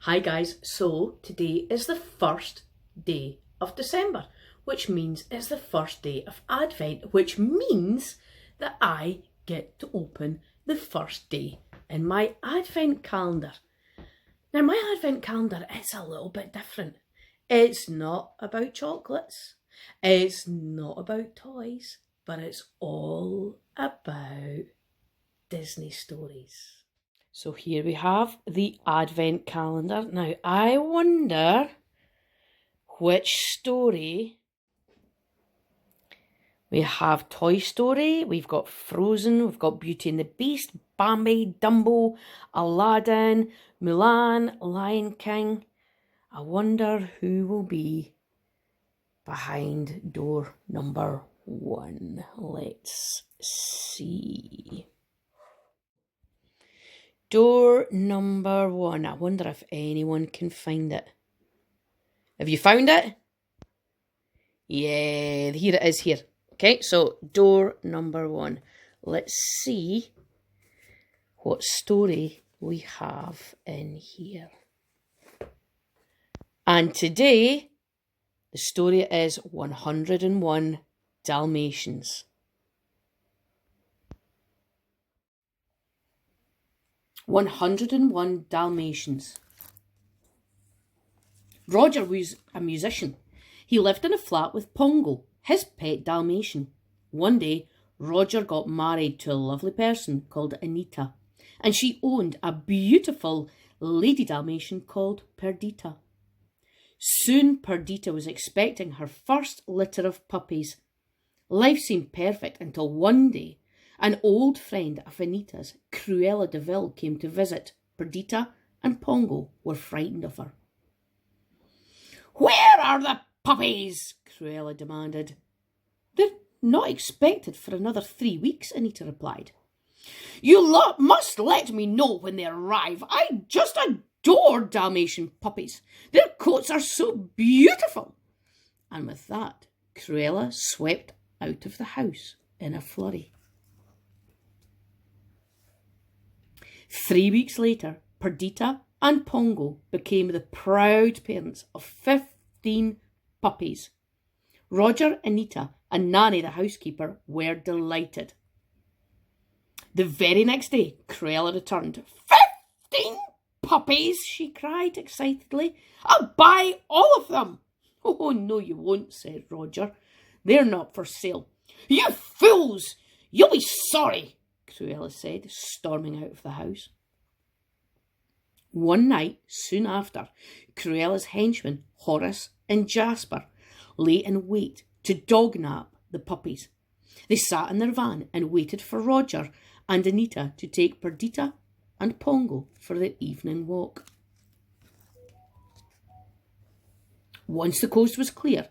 Hi guys, so today is the first day of December, which means it's the first day of Advent, which means that I get to open the first day in my Advent calendar. Now my Advent calendar is a little bit different. It's not about chocolates, it's not about toys, but it's all about Disney stories. So here we have the Advent calendar. Now, I wonder which story. We have Toy Story, we've got Frozen, we've got Beauty and the Beast, Bambi, Dumbo, Aladdin, Mulan, Lion King. I wonder who will be behind door number 1. Let's see. Door number 1. I wonder if anyone can find it. Have you found it? Yeah, here it is here. Okay, so door number 1. Let's see what story we have in here. And today, the story is 101 Dalmatians. 101 Dalmatians. Roger was a musician. He lived in a flat with Pongo, his pet Dalmatian. One day, Roger got married to a lovely person called Anita, and she owned a beautiful lady Dalmatian called Perdita. Soon Perdita was expecting her first litter of puppies. Life seemed perfect until one day, an old friend of Anita's, Cruella de Vil, came to visit. Perdita and Pongo were frightened of her. "Where are the puppies?" Cruella demanded. "They're not expected for another 3 weeks," Anita replied. "You must let me know when they arrive. I just adore Dalmatian puppies. Their coats are so beautiful." And with that, Cruella swept out of the house in a flurry. 3 weeks later, Perdita and Pongo became the proud parents of 15 puppies. Roger, Anita, and Nanny, the housekeeper, were delighted. The very next day, Cruella returned. 15 puppies, she cried excitedly. "I'll buy all of them." "Oh, no, you won't," said Roger. "They're not for sale." "You fools! You'll be sorry," Cruella said, storming out of the house. One night, soon after, Cruella's henchmen, Horace and Jasper, lay in wait to dognap the puppies. They sat in their van and waited for Roger and Anita to take Perdita and Pongo for their evening walk. Once the coast was clear,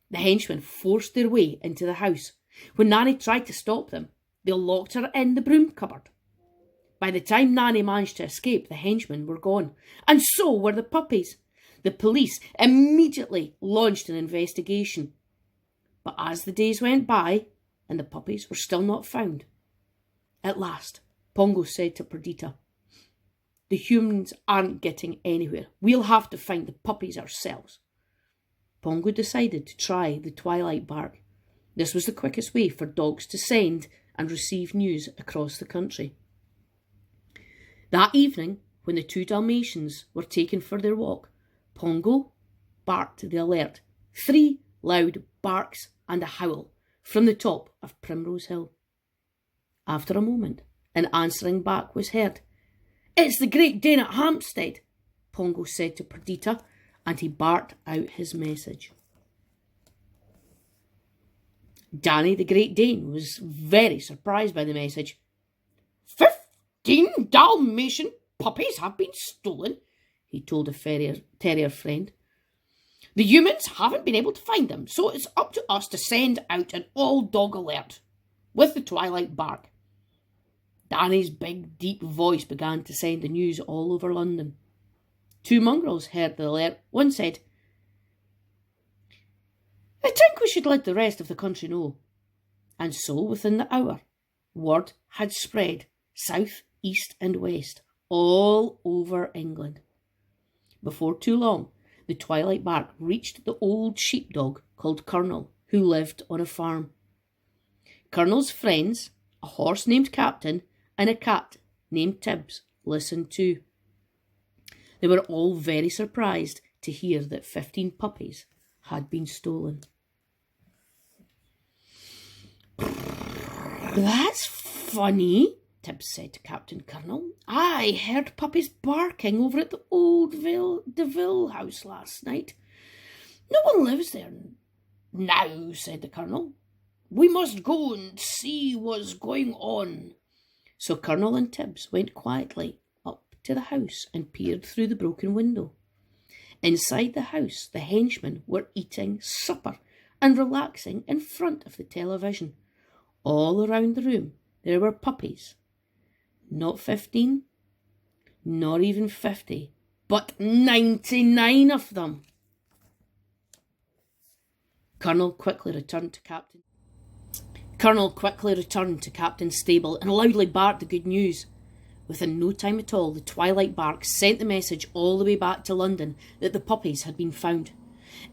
the henchmen forced their way into the house. When Nanny tried to stop them, they locked her in the broom cupboard. By the time Nanny managed to escape, the henchmen were gone, and so were the puppies. The police immediately launched an investigation. But as the days went by, and the puppies were still not found, at last, Pongo said to Perdita, "The humans aren't getting anywhere. We'll have to find the puppies ourselves." Pongo decided to try the twilight bark. This was the quickest way for dogs to send and receive news across the country. That evening, when the 2 Dalmatians were taken for their walk, Pongo barked the alert. 3 loud barks and a howl from the top of Primrose Hill. After a moment, an answering bark was heard. "It's the Great Dane at Hampstead," Pongo said to Perdita, and he barked out his message. Danny the Great Dane was very surprised by the message. 15 Dalmatian puppies have been stolen," he told a terrier friend. "The humans haven't been able to find them, so it's up to us to send out an all-dog alert with the twilight bark." Danny's big, deep voice began to send the news all over London. 2 mongrels heard the alert. One said, "I think we should let the rest of the country know." And so, within the hour, word had spread south, east and west, all over England. Before too long, the twilight bark reached the old sheepdog called Colonel, who lived on a farm. Colonel's friends, a horse named Captain and a cat named Tibbs, listened too. They were all very surprised to hear that 15 puppies had been stolen. "That's funny," Tibbs said to Captain Colonel. "I heard puppies barking over at the old Deville house last night. No one lives there now," said the Colonel. "We must go and see what's going on." So Colonel and Tibbs went quietly up to the house and peered through the broken window. Inside the house, the henchmen were eating supper and relaxing in front of the television. All around the room, there were puppies. Not 15, not even 50, but 99 of them. Colonel quickly returned to Captain's stable and loudly barked the good news. Within no time at all, the twilight bark sent the message all the way back to London that the puppies had been found.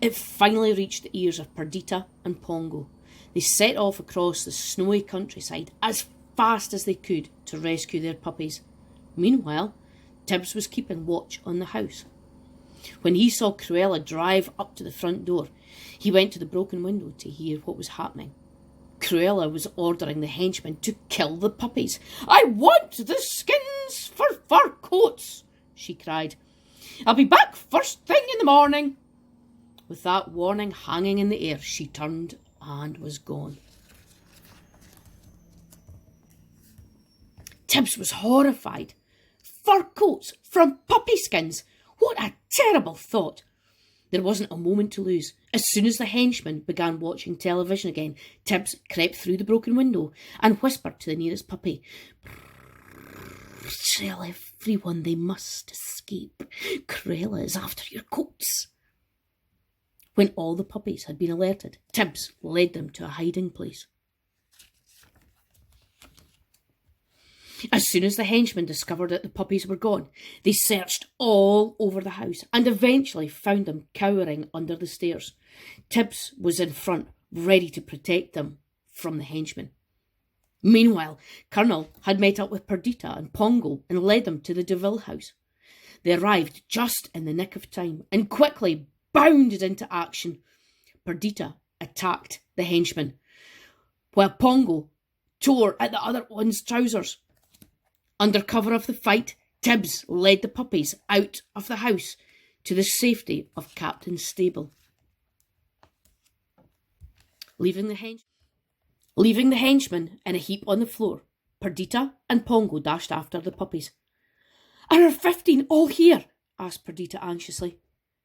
It finally reached the ears of Perdita and Pongo. They set off across the snowy countryside as fast as they could to rescue their puppies. Meanwhile, Tibbs was keeping watch on the house. When he saw Cruella drive up to the front door, he went to the broken window to hear what was happening. Cruella was ordering the henchmen to kill the puppies. "I want the skins for fur coats," she cried. "I'll be back first thing in the morning." With that warning hanging in the air, she turned and was gone. Tibbs was horrified. Fur coats from puppy skins! What a terrible thought! There wasn't a moment to lose. As soon as the henchmen began watching television again, Tibbs crept through the broken window and whispered to the nearest puppy, "Tell everyone they must escape. Cruella is after your coats." When all the puppies had been alerted, Tibbs led them to a hiding place. As soon as the henchmen discovered that the puppies were gone, they searched all over the house and eventually found them cowering under the stairs. Tibbs was in front, ready to protect them from the henchmen. Meanwhile, Colonel had met up with Perdita and Pongo and led them to the Deville house. They arrived just in the nick of time and quickly bounded into action. Perdita attacked the henchmen, while Pongo tore at the other one's trousers. Under cover of the fight, Tibbs led the puppies out of the house to the safety of Captain's stable. Leaving the henchmen in a heap on the floor, Perdita and Pongo dashed after the puppies. "Are our 15 all here?" asked Perdita anxiously.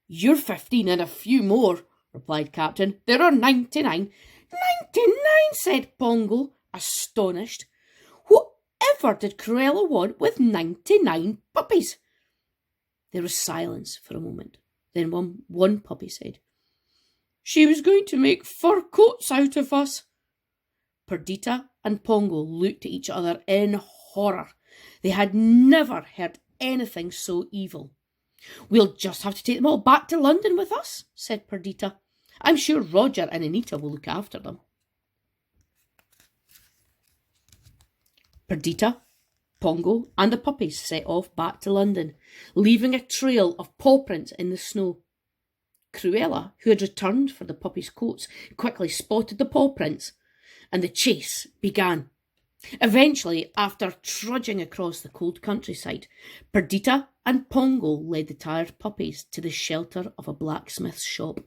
"You're 15 and a few more," replied Captain. "There are 99. 99, said Pongo, astonished. Whatever did Cruella want with 99 puppies? There was silence for a moment. Then one puppy said, "She was going to make fur coats out of us." Perdita and Pongo looked at each other in horror. They had never heard anything so evil. "We'll just have to take them all back to London with us," said Perdita. "I'm sure Roger and Anita will look after them." Perdita, Pongo, and the puppies set off back to London, leaving a trail of paw prints in the snow. Cruella, who had returned for the puppies' coats, quickly spotted the paw prints, and the chase began. Eventually, after trudging across the cold countryside, Perdita and Pongo led the tired puppies to the shelter of a blacksmith's shop.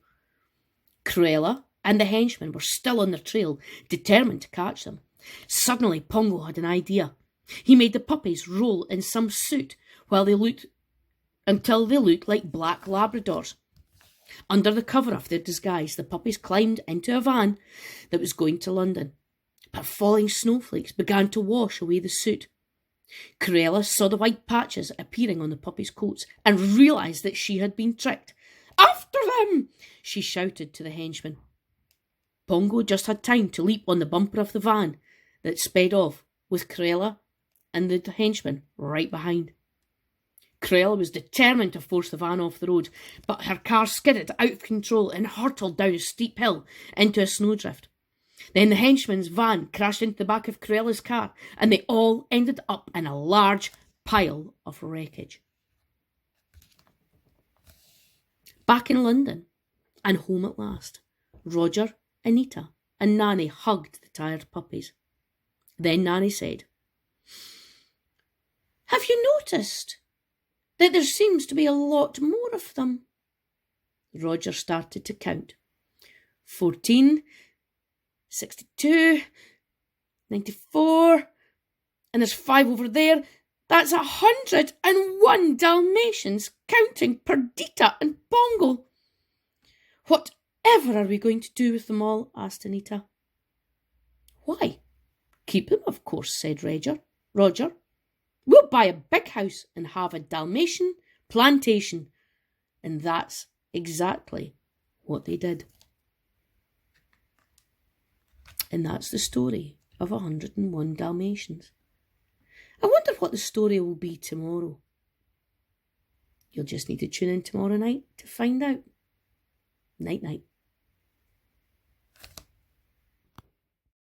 Cruella and the henchmen were still on their trail, determined to catch them. Suddenly, Pongo had an idea. He made the puppies roll in some soot until they looked like black Labradors. Under the cover of their disguise, the puppies climbed into a van that was going to London. But falling snowflakes began to wash away the soot. Cruella saw the white patches appearing on the puppies' coats and realised that she had been tricked. "After them!" she shouted to the henchmen. Pongo just had time to leap on the bumper of the van that sped off, with Cruella and the henchmen right behind. Cruella was determined to force the van off the road, but her car skidded out of control and hurtled down a steep hill into a snowdrift. Then the henchman's van crashed into the back of Cruella's car, and they all ended up in a large pile of wreckage. Back in London, and home at last, Roger, Anita, and Nanny hugged the tired puppies. Then Nanny said, "Have you noticed that there seems to be a lot more of them?" Roger started to count. 14, 62, 94, and there's 5 over there. That's 101 Dalmatians, counting Perdita and Pongo. "Whatever are we going to do with them all?" asked Anita. "Why, keep them, of course," said Roger. "We'll buy a big house and have a Dalmatian plantation." And that's exactly what they did. And that's the story of 101 Dalmatians. I wonder what the story will be tomorrow. You'll just need to tune in tomorrow night to find out. Night night.